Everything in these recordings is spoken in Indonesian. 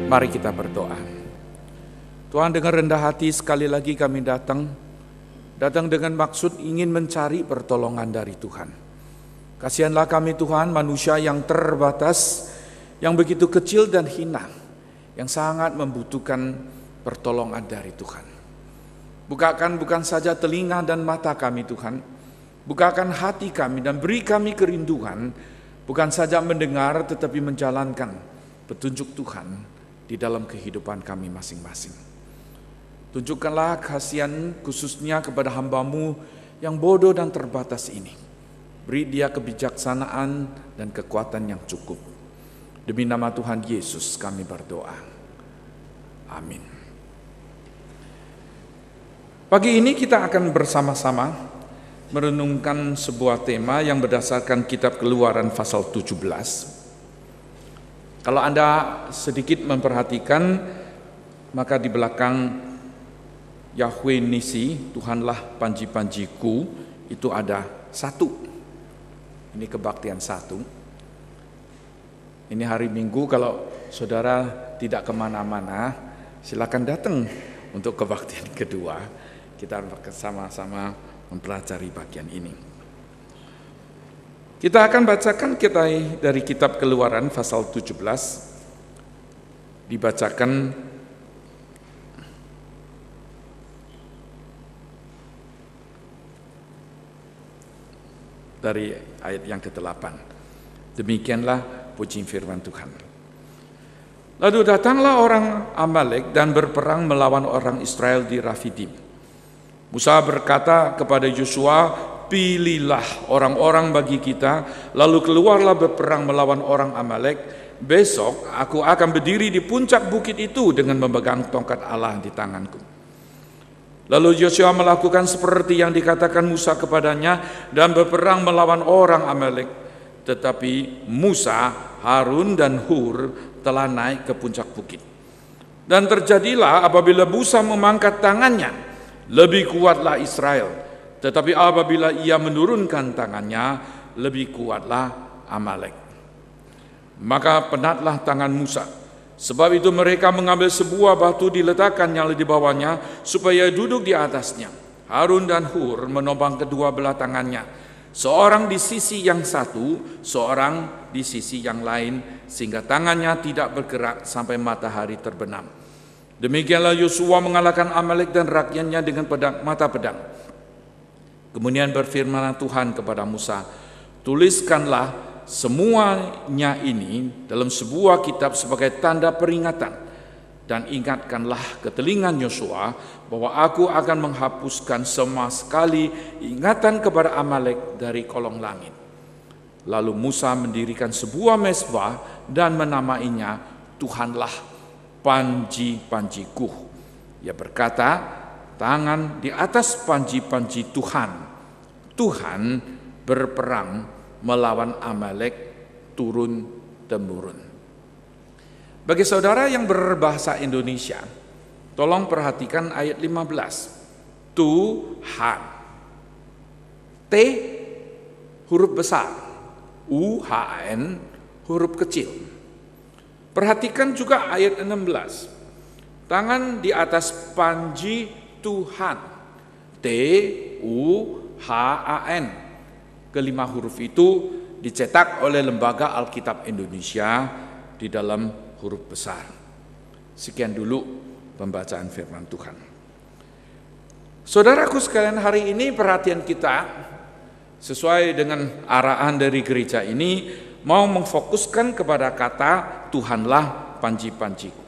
Mari kita berdoa. Tuhan, dengan rendah hati sekali lagi kami datang dengan maksud ingin mencari pertolongan dari Tuhan. Kasihanlah kami Tuhan, manusia yang terbatas, yang begitu kecil dan hina, yang sangat membutuhkan pertolongan dari Tuhan. Bukakan bukan saja telinga dan mata kami Tuhan, bukakan hati kami dan beri kami kerinduan, bukan saja mendengar tetapi menjalankan petunjuk Tuhan di dalam kehidupan kami masing-masing. Tunjukkanlah kasihan khususnya kepada hamba-Mu yang bodoh dan terbatas ini. Beri dia kebijaksanaan dan kekuatan yang cukup. Demi nama Tuhan Yesus kami berdoa. Amin. Pagi ini kita akan bersama-sama merenungkan sebuah tema yang berdasarkan kitab Keluaran pasal 17. Kalau Anda sedikit memperhatikan, maka di belakang Yahweh Nisi, Tuhanlah panji-panjiku, itu ada satu. Ini kebaktian satu. Ini hari Minggu, kalau saudara tidak kemana-mana, silakan datang untuk kebaktian kedua. Kita sama-sama mempelajari bagian ini. Kita akan bacakan dari kitab Keluaran pasal 17, dibacakan dari ayat yang ke-8. Demikianlah puji firman Tuhan. Lalu datanglah orang Amalek dan berperang melawan orang Israel di Rafidim. Musa berkata kepada Yosua, pilihlah orang-orang bagi kita, lalu keluarlah berperang melawan orang Amalek. Besok aku akan berdiri di puncak bukit itu dengan memegang tongkat Allah di tanganku. Lalu Yosua melakukan seperti yang dikatakan Musa kepadanya dan berperang melawan orang Amalek. Tetapi Musa, Harun dan Hur telah naik ke puncak bukit. Dan terjadilah apabila Musa memangkat tangannya, lebih kuatlah Israel. Tetapi apabila ia menurunkan tangannya, lebih kuatlah Amalek. Maka penatlah tangan Musa. Sebab itu mereka mengambil sebuah batu, diletakkannya di bawahnya, supaya duduk di atasnya. Harun dan Hur menopang kedua belah tangannya, seorang di sisi yang satu, seorang di sisi yang lain, sehingga tangannya tidak bergerak sampai matahari terbenam. Demikianlah Yosua mengalahkan Amalek dan rakyatnya dengan mata pedang. Kemudian berfirmanlah Tuhan kepada Musa, tuliskanlah semuanya ini dalam sebuah kitab sebagai tanda peringatan, dan ingatkanlah ke telinga Yosua bahwa aku akan menghapuskan sama sekali ingatan kepada Amalek dari kolong langit. Lalu Musa mendirikan sebuah mezbah dan menamainya Tuhanlah panji-panjiku. Ia berkata, tangan di atas panji-panji Tuhan. Tuhan berperang melawan Amalek turun-temurun. Bagi saudara yang berbahasa Indonesia, tolong perhatikan ayat 15. Tuhan. T huruf besar, U-H-A-N huruf kecil. Perhatikan juga ayat 16. Tangan di atas panji Tuhan. T-U-H-A-N. Kelima huruf itu dicetak oleh Lembaga Alkitab Indonesia di dalam huruf besar. Sekian dulu pembacaan firman Tuhan. Saudaraku sekalian, hari ini perhatian kita sesuai dengan arahan dari gereja ini mau memfokuskan kepada kata Tuhanlah panji-panjiku.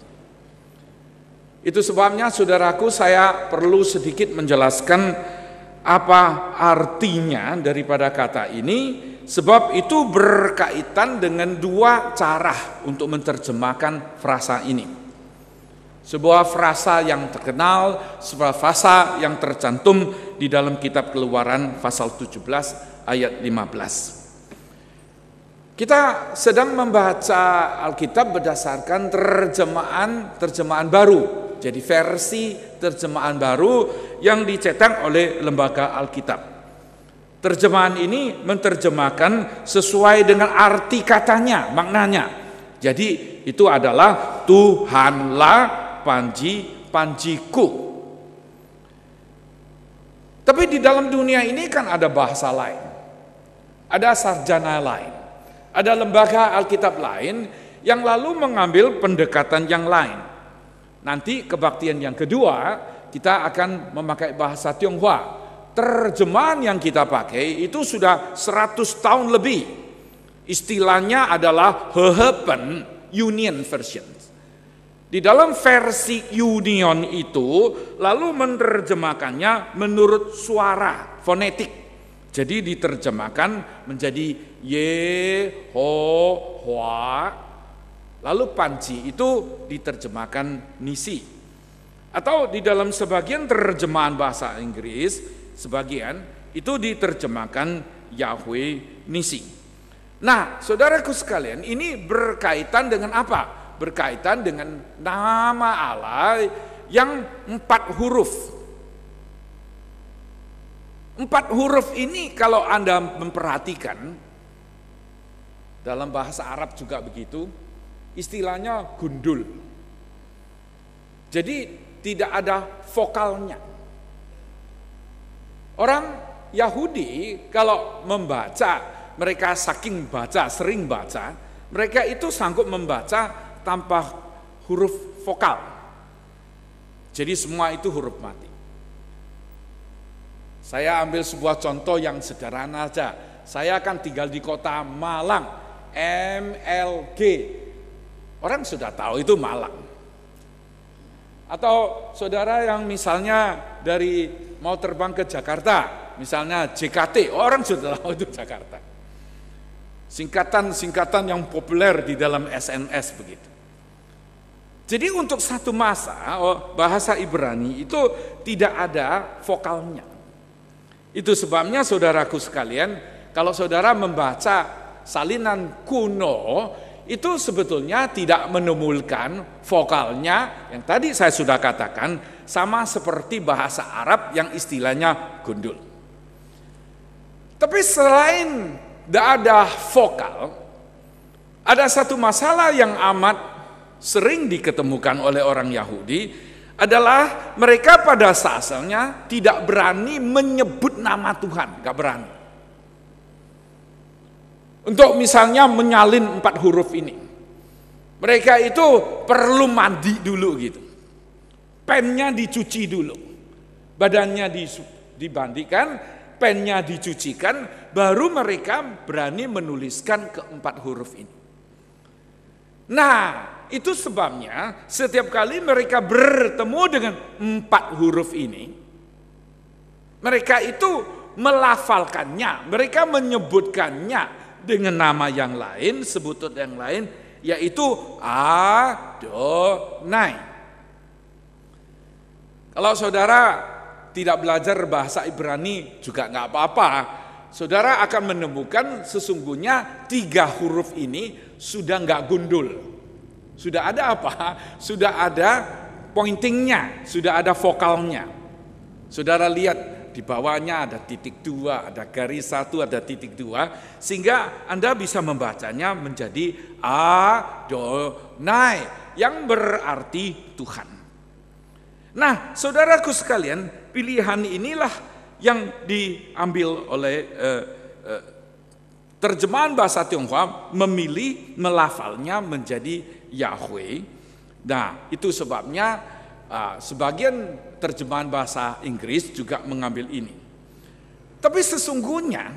Itu sebabnya saudaraku, saya perlu sedikit menjelaskan apa artinya daripada kata ini, sebab itu berkaitan dengan dua cara untuk menerjemahkan frasa ini. Sebuah frasa yang terkenal, sebuah frasa yang tercantum di dalam kitab Keluaran pasal 17 ayat 15. Kita sedang membaca Alkitab berdasarkan terjemahan baru. Jadi versi terjemahan baru yang dicetak oleh Lembaga Alkitab. Terjemahan ini menerjemahkan sesuai dengan arti katanya, maknanya. Jadi itu adalah Tuhanlah panji-panjiku. Tapi di dalam dunia ini kan ada bahasa lain, ada sarjana lain, ada lembaga Alkitab lain yang lalu mengambil pendekatan yang lain. Nanti kebaktian yang kedua kita akan memakai bahasa Tionghoa. Terjemahan yang kita pakai itu sudah 100 tahun lebih. Istilahnya adalah Hehepen Union Version. Di dalam versi Union itu lalu menerjemahkannya menurut suara fonetik. Jadi diterjemahkan menjadi Yehowa. Lalu panji itu diterjemahkan Nisi. Atau di dalam sebagian terjemahan bahasa Inggris, sebagian itu diterjemahkan Yahweh Nisi. Nah, saudaraku sekalian, ini berkaitan dengan apa? Berkaitan dengan nama Allah yang 4 huruf. 4 huruf ini kalau Anda memperhatikan, dalam bahasa Arab juga begitu, istilahnya gundul. Jadi tidak ada vokalnya. Orang Yahudi kalau membaca, mereka saking baca, sering baca, mereka itu sanggup membaca tanpa huruf vokal. Jadi semua itu huruf mati. Saya ambil sebuah contoh yang sederhana saja. Saya kan tinggal di kota Malang, MLG. Orang sudah tahu itu Malang. Atau saudara yang misalnya dari mau terbang ke Jakarta, misalnya JKT, orang sudah tahu itu Jakarta. Singkatan-singkatan yang populer di dalam SNS begitu. Jadi untuk satu masa bahasa Ibrani itu tidak ada vokalnya. Itu sebabnya saudaraku sekalian, kalau saudara membaca salinan kuno itu sebetulnya tidak menemukan vokalnya yang tadi saya sudah katakan, sama seperti bahasa Arab yang istilahnya gundul. Tapi selain tidak ada vokal, ada satu masalah yang amat sering diketemukan oleh orang Yahudi adalah mereka pada asalnya tidak berani menyebut nama Tuhan, gak berani. Untuk misalnya menyalin 4 huruf ini, mereka itu perlu mandi dulu gitu, pennya dicuci dulu, badannya dibandikan, pennya dicucikan, baru mereka berani menuliskan ke-4 huruf ini. Nah, itu sebabnya setiap kali mereka bertemu dengan 4 huruf ini, mereka itu melafalkannya, mereka menyebutkannya dengan nama yang lain, sebutan yang lain, yaitu Adonai. Kalau saudara tidak belajar bahasa Ibrani juga nggak apa-apa, saudara akan menemukan sesungguhnya 3 huruf ini sudah nggak gundul. Sudah ada apa? Sudah ada pointingnya, sudah ada vokalnya. Saudara lihat di bawahnya ada titik 2, ada garis 1, ada titik 2, sehingga Anda bisa membacanya menjadi Adonai yang berarti Tuhan. Nah, saudaraku sekalian, pilihan inilah yang diambil oleh terjemahan bahasa Tionghoa, memilih melafalnya menjadi Yahweh. Nah, itu sebabnya sebagian terjemahan bahasa Inggris juga mengambil ini. Tapi sesungguhnya,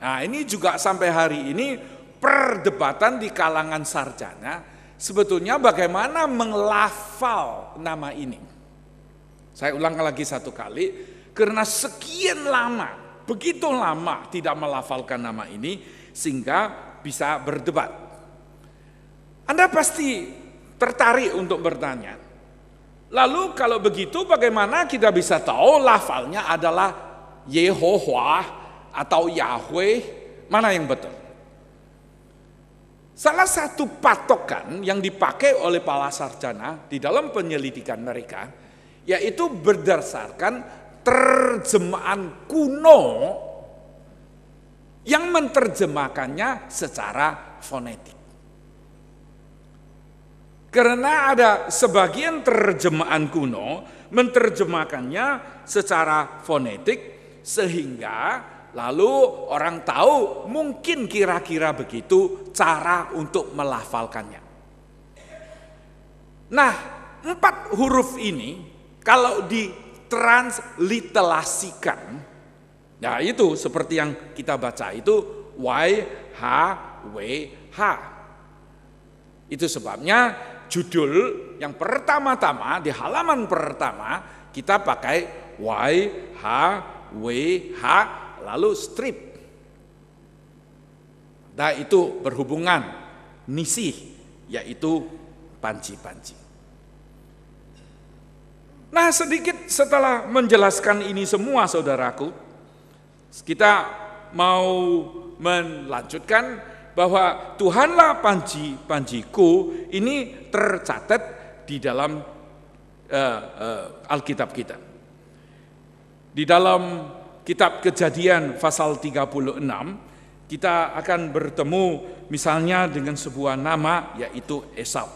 nah ini juga sampai hari ini perdebatan di kalangan sarjana, sebetulnya bagaimana menglafal nama ini. Saya ulang lagi satu kali, karena sekian lama, begitu lama tidak melafalkan nama ini, sehingga bisa berdebat. Anda pasti tertarik untuk bertanya, lalu kalau begitu bagaimana kita bisa tahu lafalnya adalah Yehowa atau Yahweh, mana yang betul? Salah satu patokan yang dipakai oleh para sarjana di dalam penyelidikan mereka, yaitu berdasarkan terjemahan kuno yang menerjemahkannya secara fonetik. Karena ada sebagian terjemahan kuno menerjemahkannya secara fonetik sehingga lalu orang tahu mungkin kira-kira begitu cara untuk melafalkannya. Nah, 4 huruf ini kalau ditransliterasikan, ya itu seperti yang kita baca itu YHWH. Itu sebabnya judul yang pertama-tama di halaman pertama kita pakai YHWH lalu strip. Nah itu berhubungan nisih, yaitu panci-panci. Nah sedikit setelah menjelaskan ini semua saudaraku, kita mau melanjutkan bahwa Tuhanlah panji-panjiku ini tercatat di dalam Alkitab kita. Di dalam kitab Kejadian pasal 36, kita akan bertemu misalnya dengan sebuah nama yaitu Esau.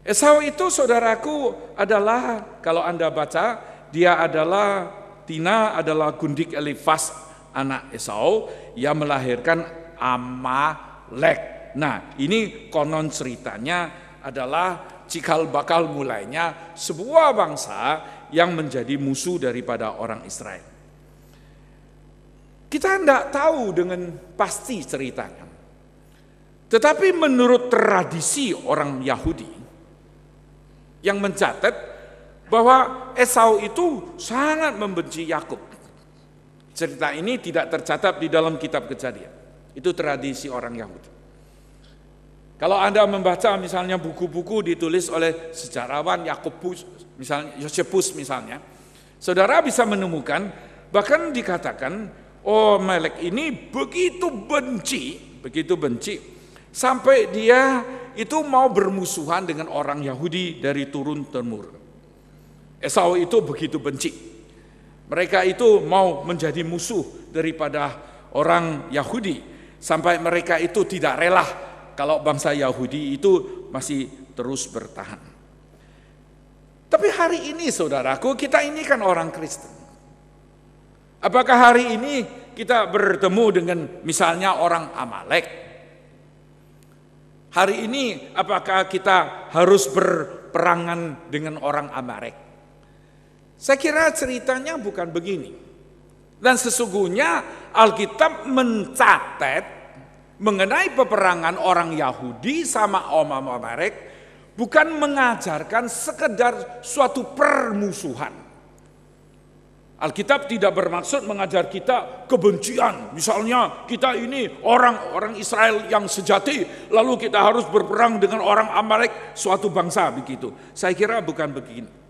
Esau itu saudaraku adalah, kalau Anda baca, Tina adalah gundik Elifas anak Esau yang melahirkan Amalek. Nah ini konon ceritanya adalah cikal bakal mulainya sebuah bangsa yang menjadi musuh daripada orang Israel. Kita tidak tahu dengan pasti ceritanya. Tetapi menurut tradisi orang Yahudi yang mencatat bahwa Esau itu sangat membenci Yakub. Cerita ini tidak tercatat di dalam kitab Kejadian. Itu tradisi orang Yahudi. Kalau Anda membaca misalnya buku-buku ditulis oleh sejarawan Yakobus, misalnya Yosefus misalnya, saudara bisa menemukan bahkan dikatakan, oh Melek ini begitu benci sampai dia itu mau bermusuhan dengan orang Yahudi dari turun temurun. Esau itu begitu benci. Mereka itu mau menjadi musuh daripada orang Yahudi. Sampai mereka itu tidak rela kalau bangsa Yahudi itu masih terus bertahan. Tapi hari ini saudaraku, kita ini kan orang Kristen. Apakah hari ini kita bertemu dengan misalnya orang Amalek? Hari ini apakah kita harus berperangan dengan orang Amalek? Saya kira ceritanya bukan begini. Dan sesungguhnya Alkitab mencatat mengenai peperangan orang Yahudi sama orang Amalek bukan mengajarkan sekedar suatu permusuhan. Alkitab tidak bermaksud mengajar kita kebencian. Misalnya kita ini orang Israel yang sejati, lalu kita harus berperang dengan orang Amalek, suatu bangsa begitu. Saya kira bukan begini.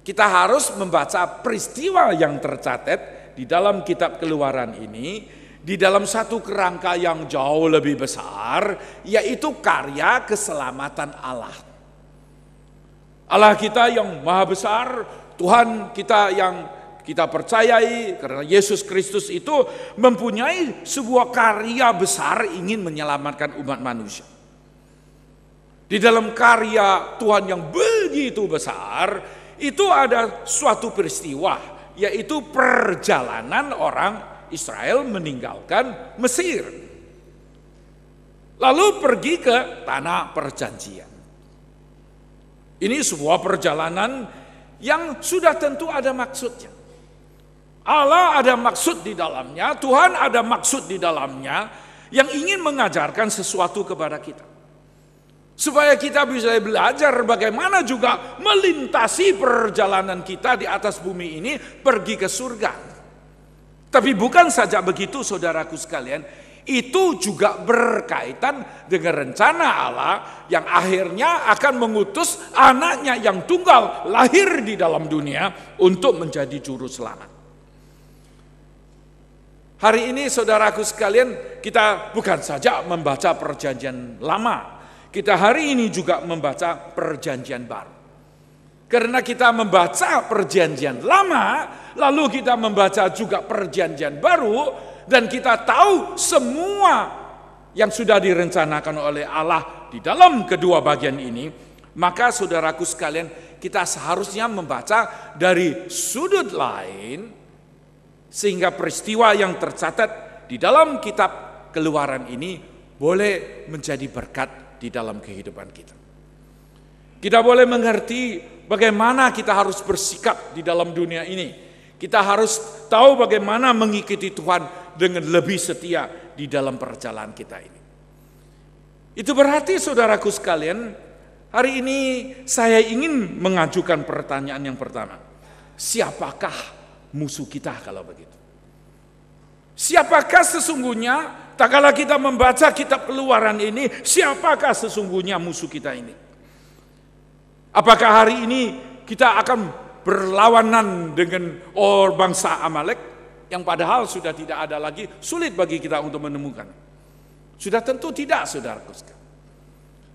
Kita harus membaca peristiwa yang tercatat di dalam kitab Keluaran ini di dalam satu kerangka yang jauh lebih besar, yaitu karya keselamatan Allah. Allah kita yang maha besar, Tuhan kita yang kita percayai, karena Yesus Kristus itu mempunyai sebuah karya besar ingin menyelamatkan umat manusia. Di dalam karya Tuhan yang begitu besar, itu ada suatu peristiwa, yaitu perjalanan orang Israel meninggalkan Mesir. Lalu pergi ke tanah perjanjian. Ini sebuah perjalanan yang sudah tentu ada maksudnya. Allah ada maksud di dalamnya, Tuhan ada maksud di dalamnya yang ingin mengajarkan sesuatu kepada kita. Supaya kita bisa belajar bagaimana juga melintasi perjalanan kita di atas bumi ini pergi ke surga. Tapi bukan saja begitu saudaraku sekalian, itu juga berkaitan dengan rencana Allah yang akhirnya akan mengutus anaknya yang tunggal lahir di dalam dunia untuk menjadi juru selamat. Hari ini saudaraku sekalian, kita bukan saja membaca perjanjian lama, kita hari ini juga membaca perjanjian baru. Karena kita membaca perjanjian lama, lalu kita membaca juga perjanjian baru, dan kita tahu semua yang sudah direncanakan oleh Allah di dalam kedua bagian ini, maka saudaraku sekalian, kita seharusnya membaca dari sudut lain, sehingga peristiwa yang tercatat di dalam kitab Keluaran ini boleh menjadi berkat di dalam kehidupan kita. Kita boleh mengerti bagaimana kita harus bersikap di dalam dunia ini. Kita harus tahu bagaimana mengikuti Tuhan dengan lebih setia di dalam perjalanan kita ini. Itu berarti saudaraku sekalian, hari ini saya ingin mengajukan pertanyaan yang pertama. Siapakah musuh kita kalau begitu? Siapakah sesungguhnya, tak kala kita membaca kitab Keluaran ini, siapakah sesungguhnya musuh kita ini? Apakah hari ini kita akan berlawanan dengan bangsa Amalek yang padahal sudah tidak ada lagi, sulit bagi kita untuk menemukan? Sudah tentu tidak, saudaraku sekalian.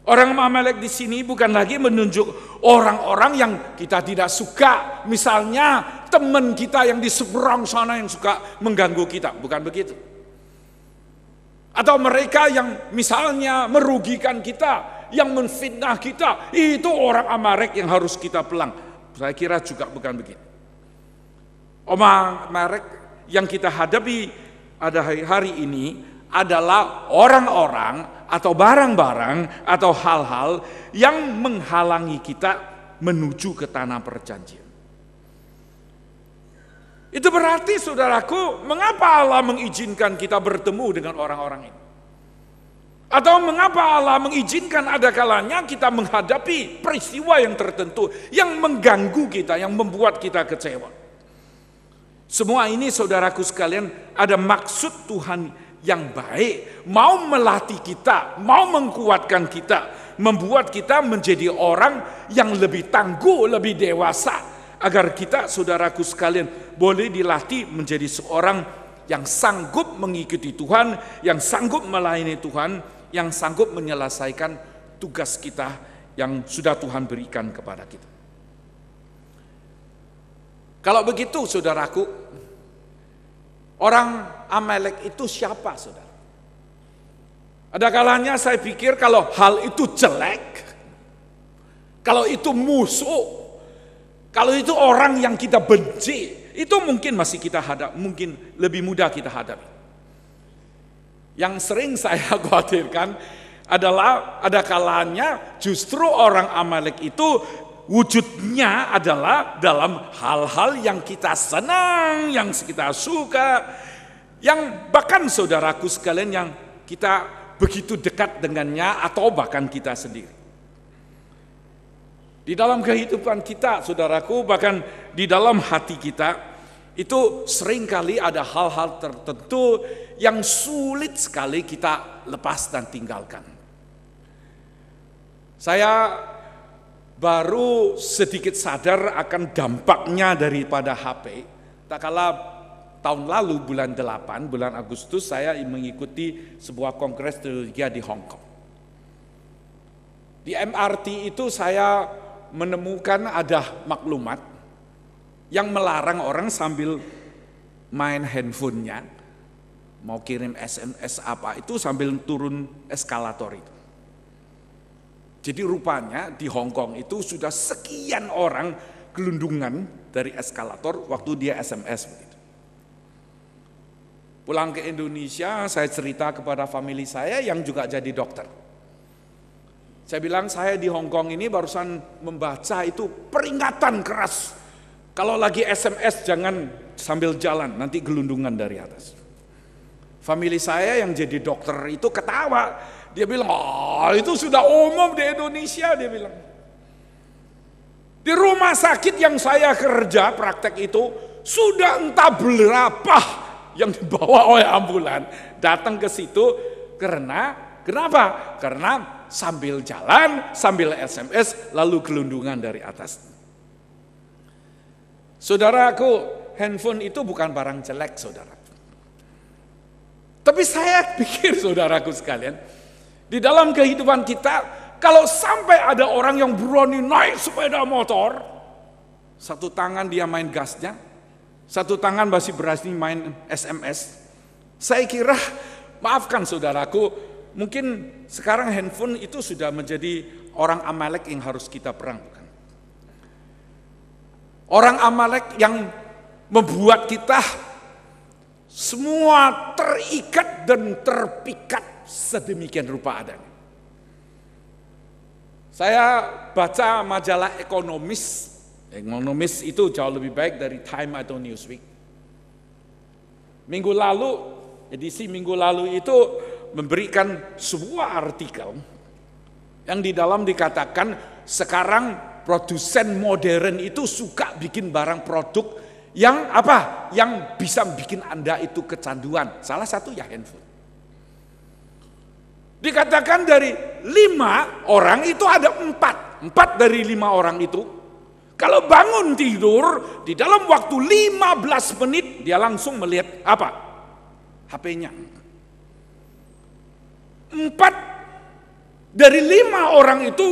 Orang Amalek di sini bukan lagi menunjuk orang-orang yang kita tidak suka, misalnya teman kita yang di seberang sana yang suka mengganggu kita, bukan begitu. Atau mereka yang misalnya merugikan kita, yang menfitnah kita, itu orang Amalek yang harus kita pelang. Saya kira juga bukan begitu. Orang Amalek yang kita hadapi pada hari ini adalah orang-orang atau barang-barang atau hal-hal yang menghalangi kita menuju ke tanah perjanjian. Itu berarti saudaraku, mengapa Allah mengizinkan kita bertemu dengan orang-orang ini? Atau mengapa Allah mengizinkan ada kalanya kita menghadapi peristiwa yang tertentu yang mengganggu kita, yang membuat kita kecewa? Semua ini saudaraku sekalian ada maksud Tuhan yang baik, mau melatih kita, mau menguatkan kita, membuat kita menjadi orang yang lebih tangguh, lebih dewasa, agar kita, saudaraku sekalian, boleh dilatih menjadi seorang yang sanggup mengikuti Tuhan, yang sanggup melayani Tuhan, yang sanggup menyelesaikan tugas kita yang sudah Tuhan berikan kepada kita. Kalau begitu, saudaraku, orang Amalek itu siapa, saudara? Ada kalanya saya pikir kalau hal itu jelek, kalau itu musuh, kalau itu orang yang kita benci, itu mungkin masih kita hadapi, mungkin lebih mudah kita hadapi. Yang sering saya khawatirkan adalah ada kalanya justru orang Amalek itu wujudnya adalah dalam hal-hal yang kita senang, yang kita suka, yang bahkan saudaraku sekalian yang kita begitu dekat dengannya atau bahkan kita sendiri. Di dalam kehidupan kita, saudaraku, bahkan di dalam hati kita, itu seringkali ada hal-hal tertentu yang sulit sekali kita lepas dan tinggalkan. Saya baru sedikit sadar akan dampaknya daripada HP. Tak kala tahun lalu bulan 8, bulan Agustus saya mengikuti sebuah kongres teologi di Hong Kong. Di MRT itu saya menemukan ada maklumat yang melarang orang sambil main handphonenya, mau kirim SMS apa itu sambil turun eskalator itu. Jadi rupanya di Hong Kong itu sudah sekian orang gelundungan dari eskalator waktu dia SMS begitu. Pulang ke Indonesia, saya cerita kepada famili saya yang juga jadi dokter. Saya bilang saya di Hong Kong ini barusan membaca itu peringatan keras. Kalau lagi SMS jangan sambil jalan, nanti gelundungan dari atas. Famili saya yang jadi dokter itu ketawa. Dia bilang, itu sudah umum di Indonesia, dia bilang. Di rumah sakit yang saya kerja praktek itu, sudah entah berapa yang dibawa oleh ambulan datang ke situ kenapa? Karena sambil jalan, sambil SMS, lalu gelundungan dari atas. Saudaraku, handphone itu bukan barang jelek, saudara. Tapi saya pikir, saudaraku sekalian, di dalam kehidupan kita, kalau sampai ada orang yang berani naik sepeda motor, satu tangan dia main gasnya, satu tangan masih berani main SMS. Saya kira, maafkan saudaraku, Mungkin sekarang handphone itu sudah menjadi orang Amalek yang harus kita perang, bukan? Orang Amalek yang membuat kita semua terikat dan terpikat sedemikian rupa adanya. Saya baca majalah ekonomis. Ekonomis itu jauh lebih baik dari Time atau Newsweek. Minggu lalu, edisi minggu lalu itu memberikan sebuah artikel yang di dalam dikatakan sekarang produsen modern itu suka bikin barang produk yang apa? Yang bisa bikin Anda itu kecanduan. Salah satu ya handphone. Dikatakan dari 5 orang itu ada 4 dari 5 orang itu kalau bangun tidur di dalam waktu 15 menit dia langsung melihat apa? HP-nya. 4 dari 5 orang itu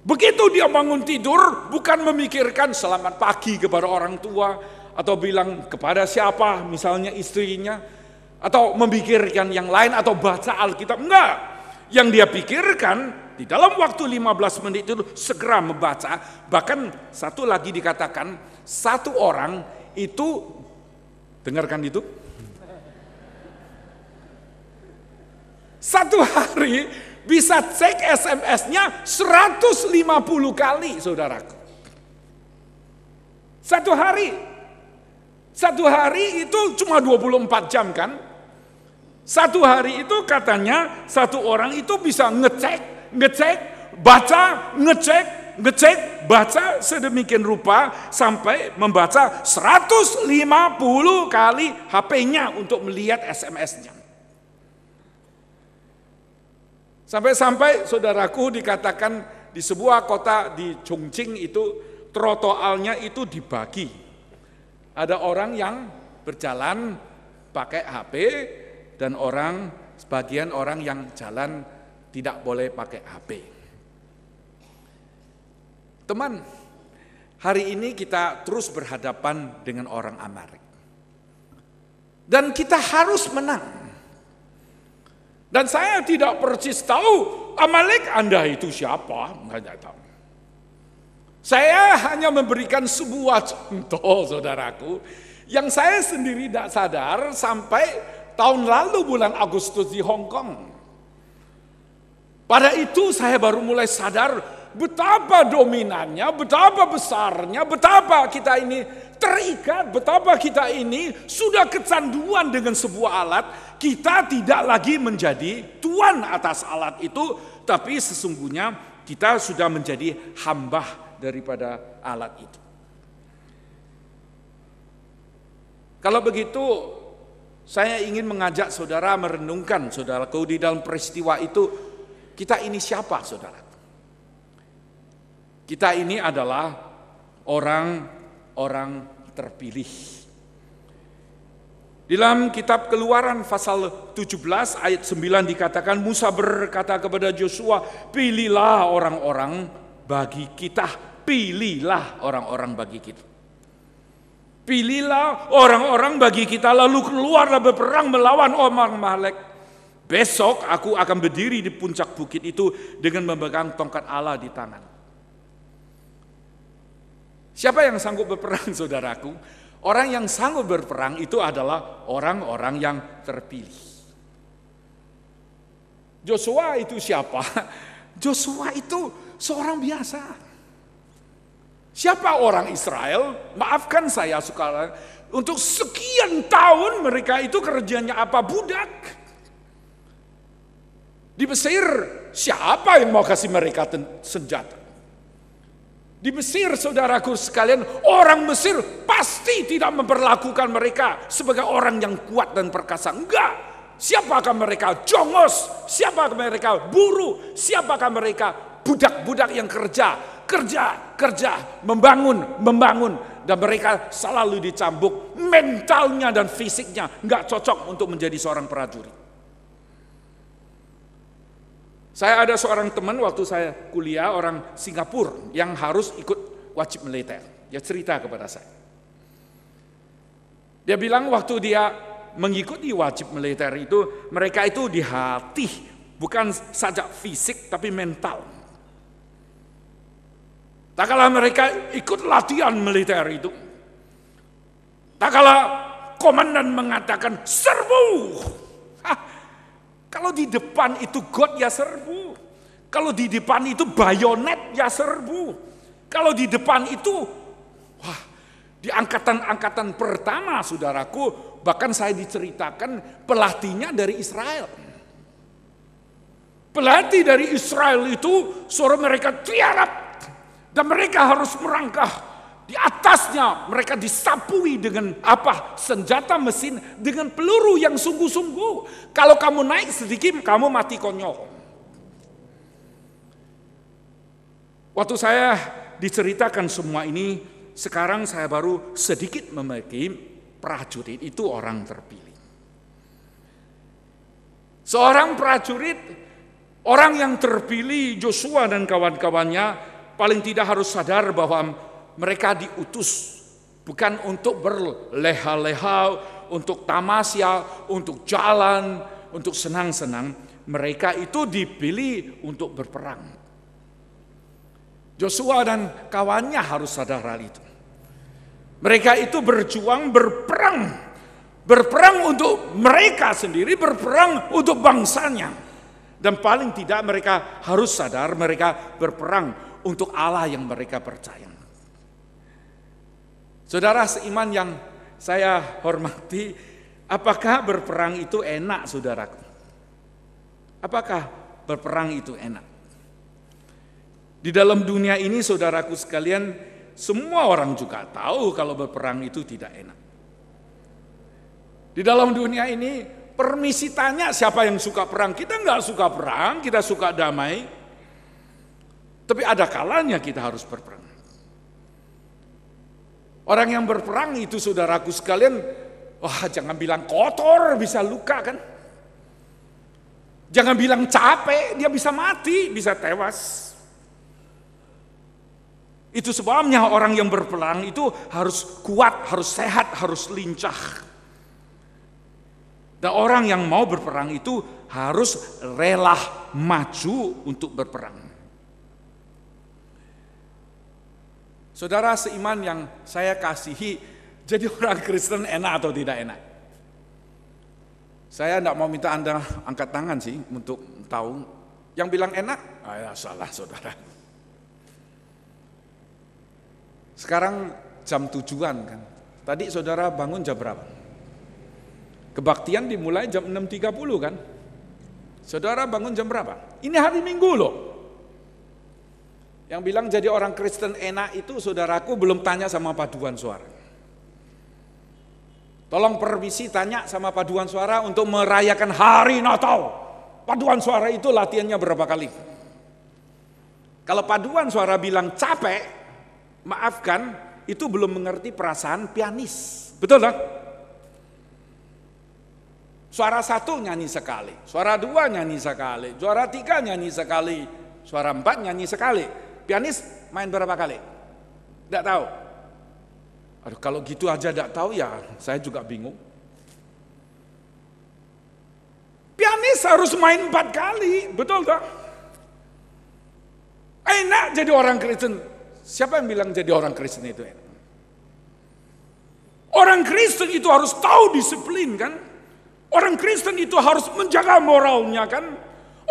begitu dia bangun tidur bukan memikirkan selamat pagi kepada orang tua atau bilang kepada siapa, misalnya istrinya, atau memikirkan yang lain atau baca Alkitab, enggak. Yang dia pikirkan di dalam waktu 15 menit itu segera membaca. Bahkan satu lagi dikatakan, satu orang itu, dengarkan itu, satu hari bisa cek SMS-nya 150 kali, saudaraku. Satu hari itu cuma 24 jam kan? Satu hari itu katanya satu orang itu bisa ngecek, baca, ngecek, baca sedemikian rupa sampai membaca 150 kali HP-nya untuk melihat SMS-nya. Sampai-sampai saudaraku dikatakan di sebuah kota di Chongqing itu trotoarnya itu dibagi. Ada orang yang berjalan pakai HP dan sebagian orang yang jalan tidak boleh pakai HP. Teman, hari ini kita terus berhadapan dengan orang Amalek. Dan kita harus menang. Dan saya tidak persis tahu Amalek Anda itu siapa, enggak tahu. Saya hanya memberikan sebuah contoh, saudaraku, yang saya sendiri tidak sadar sampai tahun lalu bulan Agustus di Hong Kong. Pada itu saya baru mulai sadar betapa dominannya, betapa besarnya, betapa kita ini terikat, betapa kita ini sudah kecanduan dengan sebuah alat. Kita tidak lagi menjadi tuan atas alat itu, tapi sesungguhnya kita sudah menjadi hamba daripada alat itu. Kalau begitu, saya ingin mengajak saudara merenungkan, saudaraku, di dalam peristiwa itu, kita ini siapa, saudara? Kita ini adalah orang-orang terpilih. Di dalam kitab Keluaran pasal 17 ayat 9 dikatakan, Musa berkata kepada Yosua, pilihlah orang-orang bagi kita, pilihlah orang-orang bagi kita. Pilihlah orang-orang bagi kita, lalu keluarlah berperang melawan orang Amalek. Besok aku akan berdiri di puncak bukit itu dengan memegang tongkat Allah di tangan. Siapa yang sanggup berperang, saudaraku? Orang yang sanggup berperang itu adalah orang-orang yang terpilih. Joshua itu siapa? Joshua itu seorang biasa. Siapa orang Israel? Maafkan saya sekarang. Untuk sekian tahun mereka itu kerjanya apa? Budak. Di Mesir, siapa yang mau kasih mereka senjata? Di Mesir, saudaraku sekalian, orang Mesir pasti tidak memperlakukan mereka sebagai orang yang kuat dan perkasa. Enggak. Siapakah mereka? Jongos. Siapakah mereka? Buruh. Siapakah mereka? Budak-budak yang kerja, membangun. Dan mereka selalu dicambuk. Mentalnya dan fisiknya enggak cocok untuk menjadi seorang prajurit. Saya ada seorang teman waktu saya kuliah, orang Singapura yang harus ikut wajib militer. Dia cerita kepada saya. Dia bilang waktu dia mengikuti wajib militer itu, mereka itu dilatih bukan saja fisik tapi mental. Tak kala mereka ikut latihan militer itu, tak kala komandan mengatakan serbu. Kalau di depan itu God ya serbu. Kalau di depan itu bayonet ya serbu. Kalau di depan itu, di angkatan-angkatan pertama saudaraku, bahkan saya diceritakan pelatihnya dari Israel. Pelatih dari Israel itu suara mereka tiarap. Dan mereka harus merangkah di atasnya, mereka disapui dengan senjata mesin dengan peluru yang sungguh-sungguh. Kalau kamu naik sedikit, kamu mati konyol. Waktu saya diceritakan semua ini, sekarang saya baru sedikit memiliki prajurit itu orang terpilih. Seorang prajurit, orang yang terpilih, Joshua dan kawan-kawannya, paling tidak harus sadar bahwa mereka diutus bukan untuk berleha-leha, untuk tamasya, untuk jalan, untuk senang-senang. Mereka itu dipilih untuk berperang. Joshua dan kawannya harus sadar hal itu. Mereka itu berjuang berperang. Berperang untuk mereka sendiri, berperang untuk bangsanya. Dan paling tidak mereka harus sadar mereka berperang untuk Allah yang mereka percaya. Saudara seiman yang saya hormati, apakah berperang itu enak, saudaraku? Apakah berperang itu enak? Di dalam dunia ini, saudaraku sekalian, semua orang juga tahu kalau berperang itu tidak enak. Di dalam dunia ini, permisi tanya siapa yang suka perang. Kita nggak suka perang, kita suka damai. Tapi ada kalanya kita harus berperang. Orang yang berperang itu saudaraku sekalian, jangan bilang kotor bisa luka kan. Jangan bilang capek, dia bisa mati, bisa tewas. Itu sebabnya orang yang berperang itu harus kuat, harus sehat, harus lincah. Dan orang yang mau berperang itu harus rela maju untuk berperang. Saudara seiman yang saya kasihi, jadi orang Kristen enak atau tidak enak? Saya tidak mau minta Anda angkat tangan sih untuk tahu. Yang bilang enak, ya salah saudara. Sekarang jam 7-an kan. Tadi saudara bangun jam berapa? Kebaktian dimulai jam 6.30 kan. Saudara bangun jam berapa? Ini hari Minggu loh. Yang bilang jadi orang Kristen enak itu saudaraku belum tanya sama paduan suara. Tolong permisi tanya sama paduan suara untuk merayakan hari Natal. Paduan suara itu latihannya berapa kali? Kalau paduan suara bilang capek, maafkan, itu belum mengerti perasaan pianis. Betul tak? Suara 1 nyanyi sekali, suara 2 nyanyi sekali, suara 3 nyanyi sekali, suara 4 nyanyi sekali. Pianis main berapa kali? Tidak tahu. Aduh, kalau gitu aja tidak tahu ya, saya juga bingung. Pianis harus main 4 kali, betul tak? Enak jadi orang Kristen. Siapa yang bilang jadi orang Kristen itu enak? Orang Kristen itu harus tahu disiplin kan? Orang Kristen itu harus menjaga moralnya kan?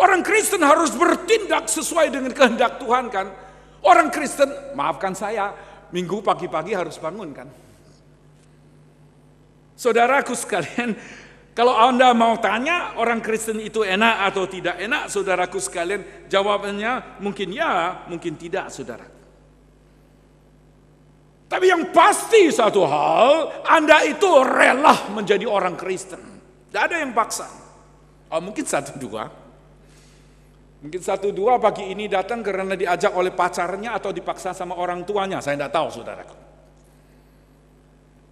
Orang Kristen harus bertindak sesuai dengan kehendak Tuhan kan? Orang Kristen, maafkan saya, Minggu pagi-pagi harus bangun kan? Saudaraku sekalian, kalau Anda mau tanya orang Kristen itu enak atau tidak enak, saudaraku sekalian, jawabannya mungkin ya, mungkin tidak, saudara. Tapi yang pasti satu hal, Anda itu rela menjadi orang Kristen. Tidak ada yang paksa. Mungkin 1-2. Mungkin 1-2 pagi ini datang karena diajak oleh pacarnya atau dipaksa sama orang tuanya. Saya tidak tahu saudaraku.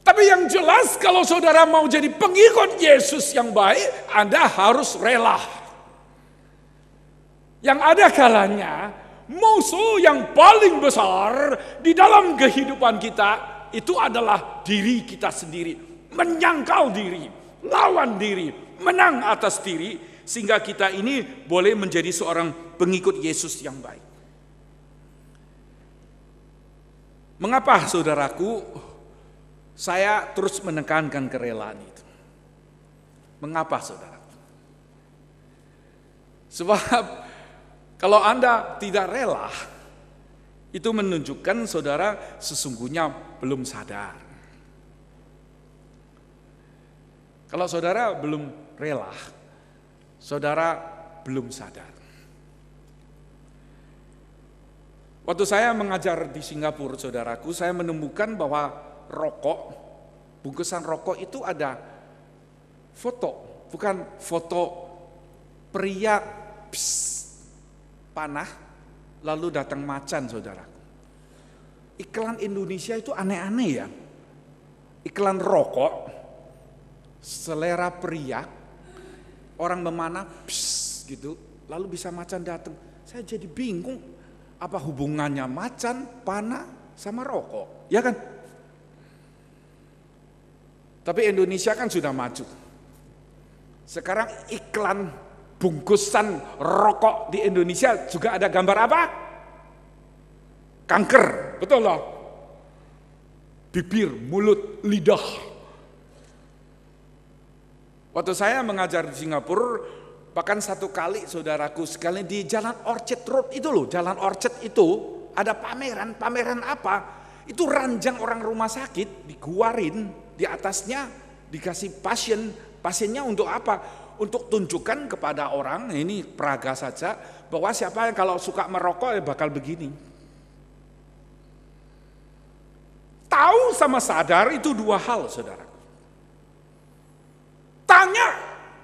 Tapi yang jelas kalau saudara mau jadi pengikut Yesus yang baik, Anda harus rela. Yang ada kalanya, musuh yang paling besar di dalam kehidupan kita, itu adalah diri kita sendiri. Menyangkal diri, lawan diri, menang atas diri. sehingga kita ini boleh menjadi seorang pengikut Yesus yang baik. Mengapa saudaraku saya terus menekankan kerelaan itu? Mengapa saudara? Sebab kalau Anda tidak rela, itu menunjukkan saudara sesungguhnya belum sadar. Kalau saudara belum rela, saudara belum sadar. Waktu saya mengajar di Singapura, saudaraku, saya menemukan bahwa rokok, bungkusan rokok itu ada foto, bukan foto pria panah lalu datang macan, saudaraku. Iklan Indonesia itu aneh-aneh ya. Iklan rokok, selera pria, orang memanah gitu, lalu bisa macan datang. Saya jadi bingung. Apa hubungannya macan, panah, sama rokok? Ya kan? Tapi Indonesia kan sudah maju. Sekarang iklan bungkusan rokok di Indonesia juga ada gambar apa? Kanker, betul loh. Bibir, mulut, lidah. Waktu saya mengajar di Singapura, bahkan satu kali saudaraku sekali di Jalan Orchard Road itu loh, Jalan Orchard itu ada pameran apa? Itu ranjang orang rumah sakit diguarin, di atasnya dikasih pasiennya untuk apa? Untuk tunjukkan kepada orang, ini peraga saja, bahwa siapa yang kalau suka merokok ya bakal begini. Tahu sama sadar itu dua hal, saudara. Tanya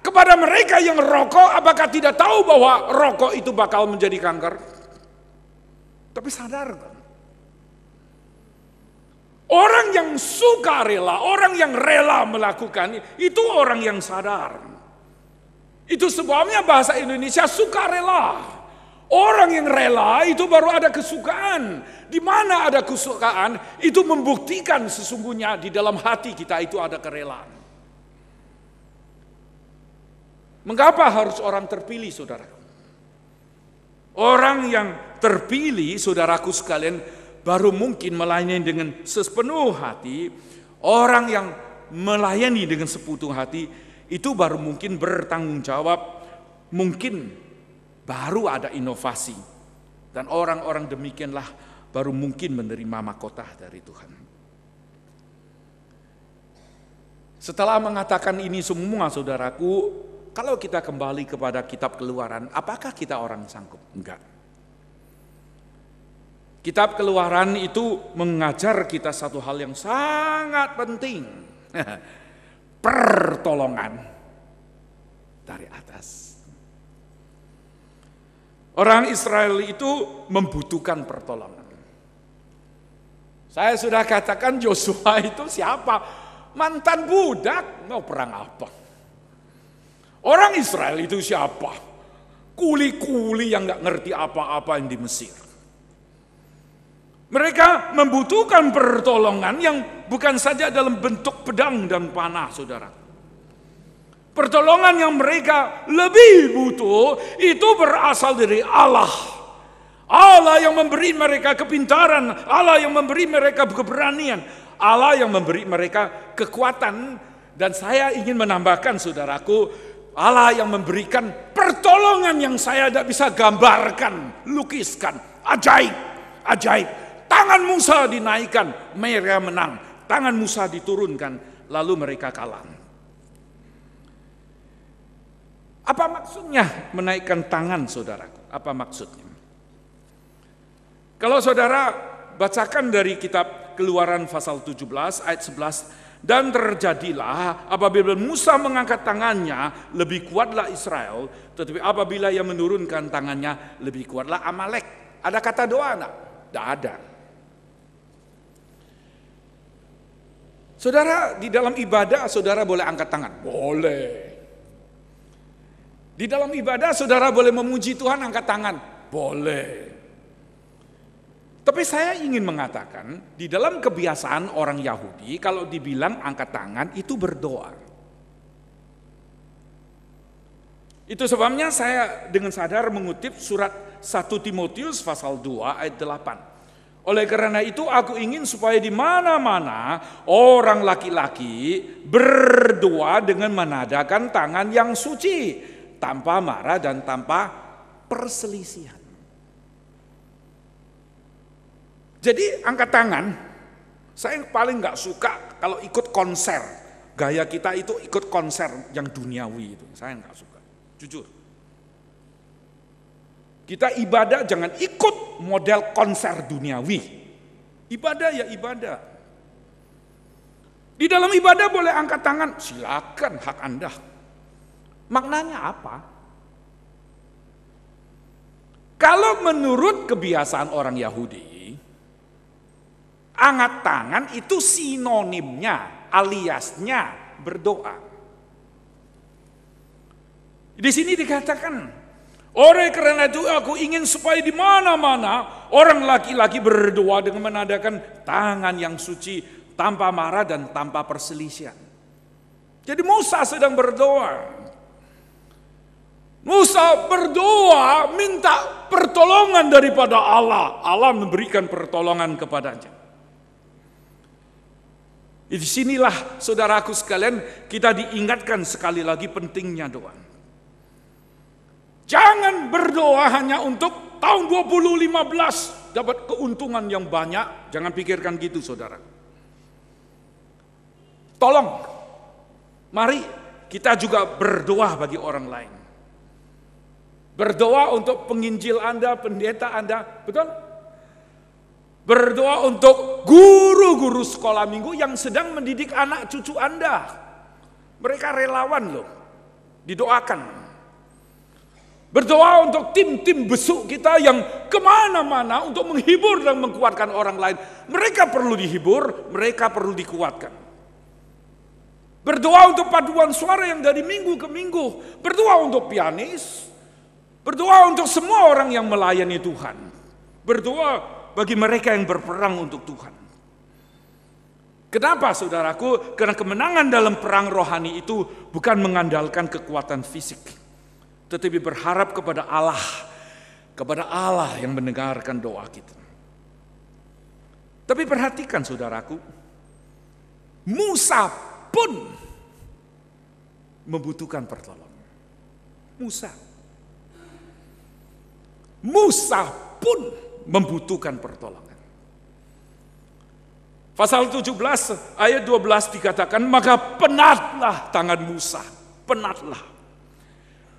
kepada mereka yang rokok, apakah tidak tahu bahwa rokok itu bakal menjadi kanker? Tapi sadar kan? Orang yang suka rela, orang yang rela melakukan, itu orang yang sadar. Itu sebabnya bahasa Indonesia suka rela. Orang yang rela itu baru ada kesukaan. Di mana ada kesukaan, itu membuktikan sesungguhnya di dalam hati kita itu ada kerelaan. Mengapa harus orang terpilih, saudara? Orang yang terpilih, saudaraku sekalian, baru mungkin melayani dengan sepenuh hati. Orang yang melayani dengan sepenuh hati, itu baru mungkin bertanggung jawab, mungkin baru ada inovasi. Dan orang-orang demikianlah baru mungkin menerima mahkota dari Tuhan. Setelah mengatakan ini semua, saudaraku, kalau kita kembali kepada kitab Keluaran, apakah kita orang sanggup? Enggak. Kitab Keluaran itu mengajar kita satu hal yang sangat penting. Pertolongan dari atas. Orang Israel itu membutuhkan pertolongan. Saya sudah katakan Yosua itu siapa? Mantan budak, mau perang apa? Orang Israel itu siapa? Kuli-kuli yang gak ngerti apa-apa yang di Mesir. Mereka membutuhkan pertolongan yang bukan saja dalam bentuk pedang dan panah, saudara. Pertolongan yang mereka lebih butuh itu berasal dari Allah. Allah yang memberi mereka kepintaran, Allah yang memberi mereka keberanian, Allah yang memberi mereka kekuatan. Dan saya ingin menambahkan, saudaraku, Allah yang memberikan pertolongan yang saya tidak bisa gambarkan, lukiskan. Ajaib, ajaib. Tangan Musa dinaikkan, mereka menang. Tangan Musa diturunkan, lalu mereka kalah. Apa maksudnya menaikkan tangan, saudaraku? Apa maksudnya? Kalau saudara bacakan dari kitab Keluaran pasal 17 ayat 11, dan terjadilah apabila Musa mengangkat tangannya, lebih kuatlah Israel, tetapi apabila ia menurunkan tangannya, lebih kuatlah Amalek. Ada kata doa enggak? Tidak ada. Saudara, di dalam ibadah saudara boleh angkat tangan? Boleh. Di dalam ibadah saudara boleh memuji Tuhan, angkat tangan? Boleh. Tapi saya ingin mengatakan, di dalam kebiasaan orang Yahudi, kalau dibilang angkat tangan itu berdoa. Itu sebabnya saya dengan sadar mengutip surat 1 Timotius pasal 2 ayat 8. Oleh karena itu aku ingin supaya di mana-mana orang laki-laki berdoa dengan menadakan tangan yang suci, tanpa marah dan tanpa perselisihan. Jadi angkat tangan, saya paling nggak suka kalau ikut konser. Gaya kita itu ikut konser yang duniawi itu, saya nggak suka. Jujur. Kita ibadah jangan ikut model konser duniawi. Ibadah ya ibadah. Di dalam ibadah boleh angkat tangan, silakan, hak Anda. Maknanya apa? Kalau menurut kebiasaan orang Yahudi, angkat tangan itu sinonimnya, aliasnya berdoa. Di sini dikatakan, oleh karena itu aku ingin supaya di mana-mana orang laki-laki berdoa dengan menadakan tangan yang suci, tanpa marah dan tanpa perselisihan. Jadi Musa sedang berdoa. Musa berdoa minta pertolongan daripada Allah. Allah memberikan pertolongan kepadanya. Di sinilah saudaraku sekalian kita diingatkan sekali lagi pentingnya doa. Jangan berdoa hanya untuk tahun 2015 dapat keuntungan yang banyak. Jangan pikirkan gitu saudara. Tolong, mari kita juga berdoa bagi orang lain. Berdoa untuk penginjil Anda, pendeta Anda, betul? Berdoa untuk guru-guru sekolah minggu yang sedang mendidik anak cucu Anda. Mereka relawan loh, didoakan. Berdoa untuk tim-tim besuk kita yang kemana-mana untuk menghibur dan menguatkan orang lain. Mereka perlu dihibur, mereka perlu dikuatkan. Berdoa untuk paduan suara yang dari minggu ke minggu. Berdoa untuk pianis. Berdoa untuk semua orang yang melayani Tuhan. Berdoa bagi mereka yang berperang untuk Tuhan. Kenapa saudaraku? Karena kemenangan dalam perang rohani itu bukan mengandalkan kekuatan fisik. Tetapi berharap kepada Allah yang mendengarkan doa kita. Tapi perhatikan saudaraku, Musa pun membutuhkan pertolongan. Musa pun membutuhkan pertolongan. Pasal 17 ayat 12 dikatakan, maka penatlah tangan Musa, penatlah.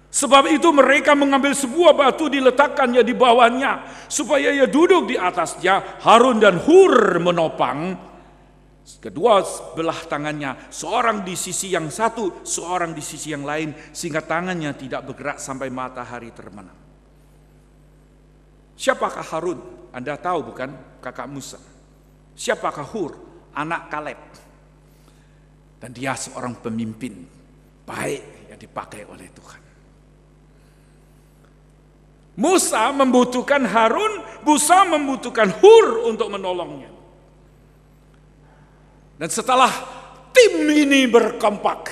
Sebab itu mereka mengambil sebuah batu diletakkannya di bawahnya supaya ia duduk di atasnya. Harun dan Hur menopang kedua belah tangannya, seorang di sisi yang satu, seorang di sisi yang lain, sehingga tangannya tidak bergerak sampai matahari terbenam. Siapakah Harun? Anda tahu bukan? Kakak Musa. Siapakah Hur? Anak Kaleb. Dan dia seorang pemimpin baik yang dipakai oleh Tuhan. Musa membutuhkan Harun, Musa membutuhkan Hur untuk menolongnya. Dan setelah tim ini berkompak,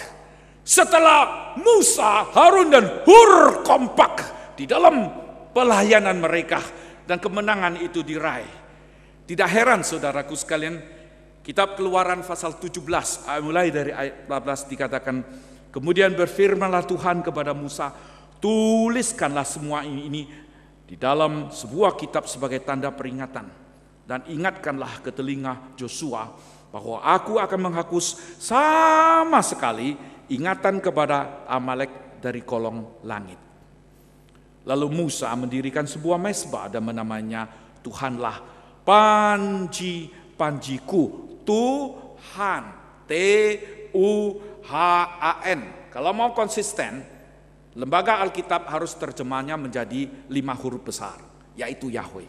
setelah Musa, Harun dan Hur kompak di dalam pelayanan mereka dan kemenangan itu diraih. Tidak heran saudaraku sekalian, kitab Keluaran pasal 17 mulai dari ayat 14 dikatakan, kemudian berfirmanlah Tuhan kepada Musa, tuliskanlah semua ini di dalam sebuah kitab sebagai tanda peringatan. Dan ingatkanlah ke telinga Joshua bahwa aku akan menghapus sama sekali ingatan kepada Amalek dari kolong langit. Lalu Musa mendirikan sebuah mezbah dan menamanya Tuhanlah panji-panjiku. Tuhan, T-U-H-A-N. Kalau mau konsisten, lembaga Alkitab harus terjemahnya menjadi 5 huruf besar, yaitu Yahweh.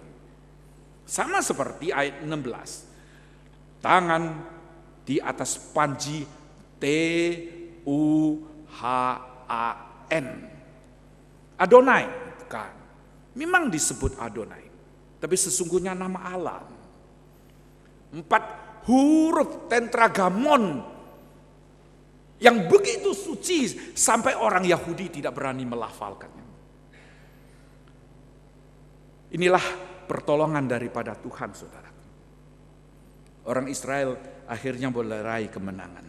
Sama seperti ayat 16. Tangan di atas panji T-U-H-A-N. Adonai, bukan. Memang disebut Adonai, tapi sesungguhnya nama Allah. 4 huruf tetragamon. Yang begitu suci sampai orang Yahudi tidak berani melafalkannya. Inilah pertolongan daripada Tuhan, saudara. Orang Israel akhirnya meraih kemenangan.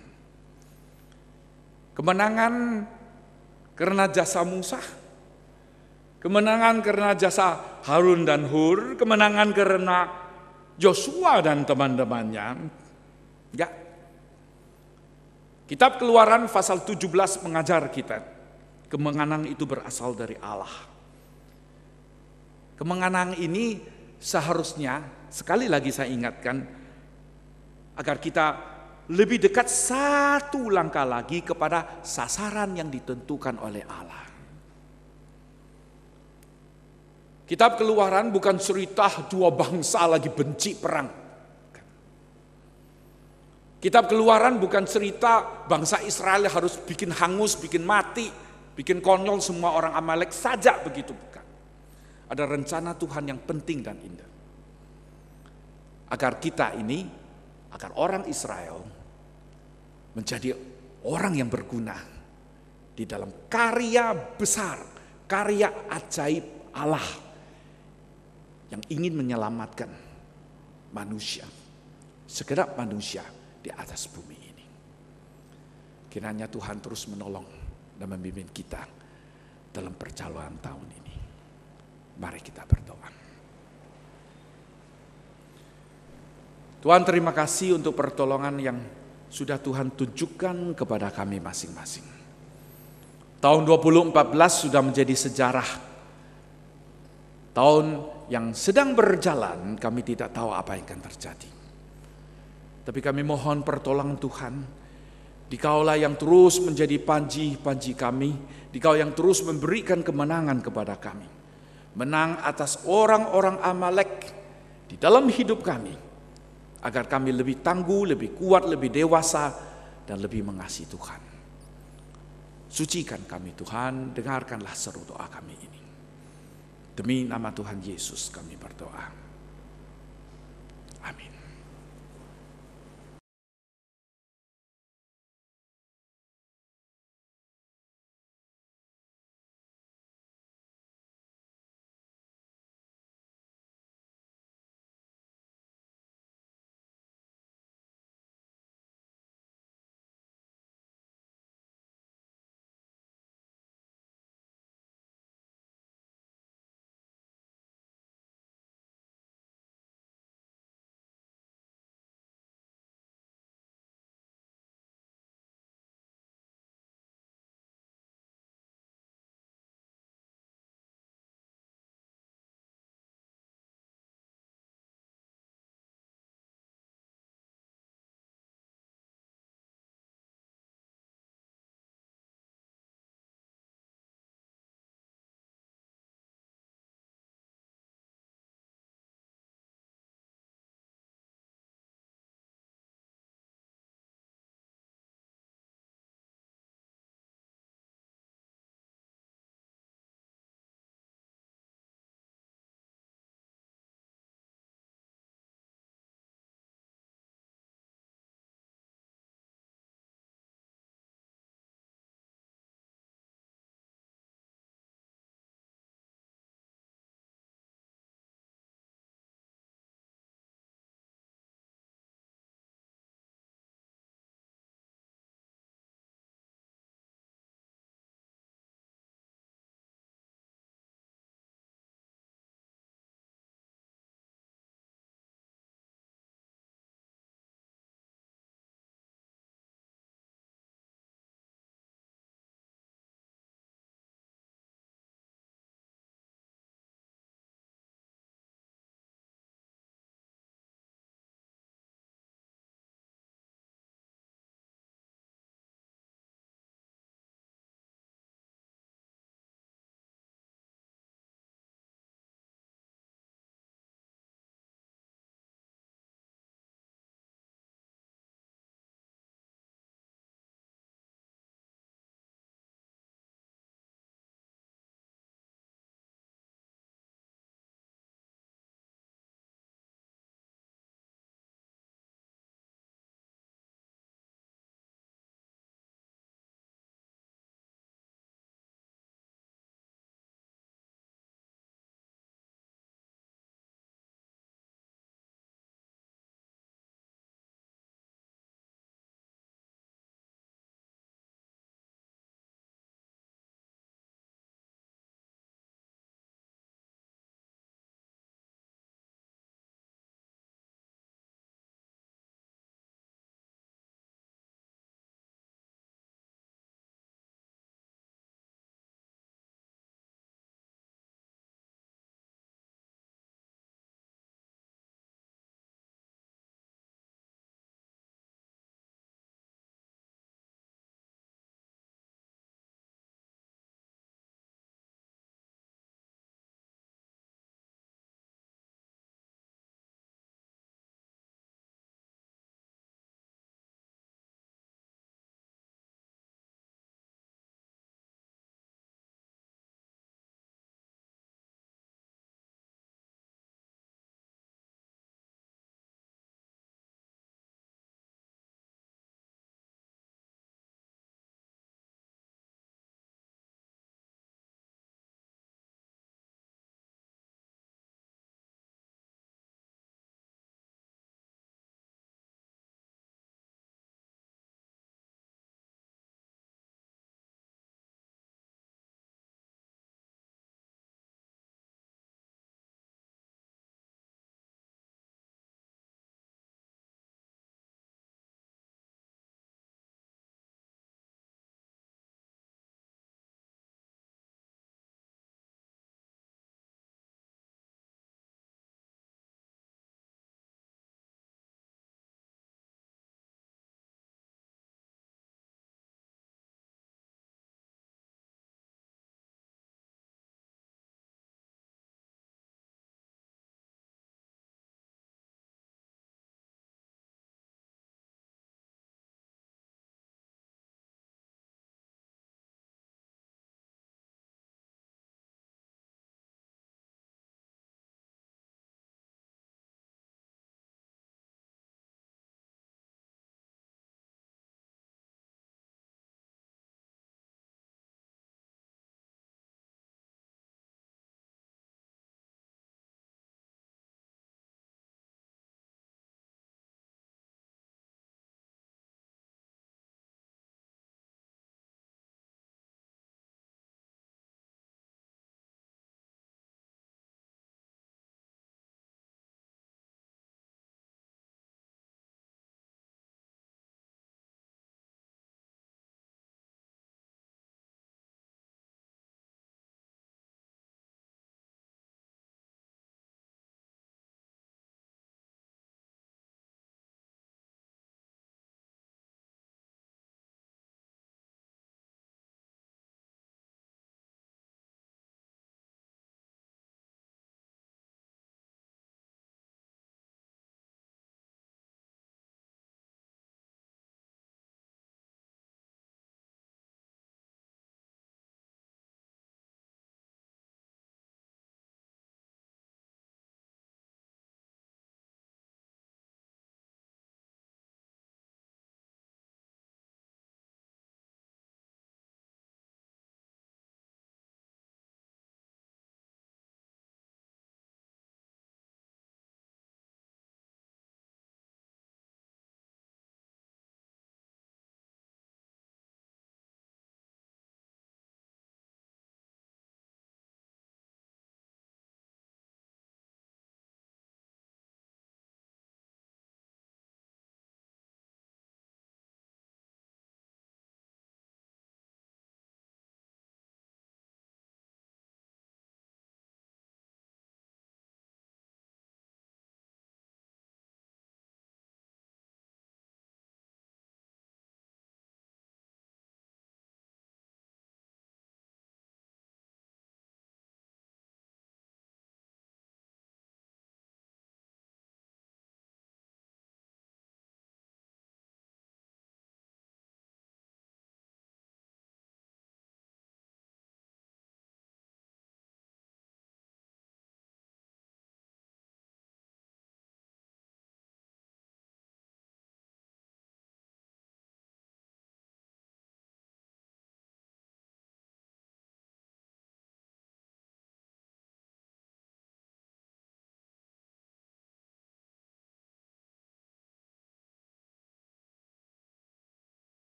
Kemenangan karena jasa Musa, kemenangan karena jasa Harun dan Hur, kemenangan karena Joshua dan teman-temannya. Ya. Kitab Keluaran pasal 17 mengajar kita, kemenangan itu berasal dari Allah. Kemenangan ini seharusnya, sekali lagi saya ingatkan, agar kita lebih dekat satu langkah lagi kepada sasaran yang ditentukan oleh Allah. Kitab Keluaran bukan cerita dua bangsa lagi benci perang. Kitab Keluaran bukan cerita bangsa Israel harus bikin hangus, bikin mati, bikin konyol semua orang Amalek saja, begitu bukan. Ada rencana Tuhan yang penting dan indah. Agar kita ini, agar orang Israel menjadi orang yang berguna di dalam karya besar, karya ajaib Allah yang ingin menyelamatkan manusia, segenap manusia di atas bumi ini. Kiranya Tuhan terus menolong dan membimbing kita dalam perjalanan tahun ini. Mari kita berdoa. Tuhan, terima kasih untuk pertolongan yang sudah Tuhan tunjukkan kepada kami masing-masing. Tahun 2014 sudah menjadi sejarah. Tahun yang sedang berjalan, kami tidak tahu apa yang akan terjadi. Tapi kami mohon pertolongan Tuhan. Dikaulah yang terus menjadi panji-panji kami. Dikau yang terus memberikan kemenangan kepada kami. Menang atas orang-orang Amalek di dalam hidup kami. Agar kami lebih tangguh, lebih kuat, lebih dewasa, dan lebih mengasihi Tuhan. Sucikan kami Tuhan, dengarkanlah seru doa kami ini. Demi nama Tuhan Yesus kami berdoa. Amin.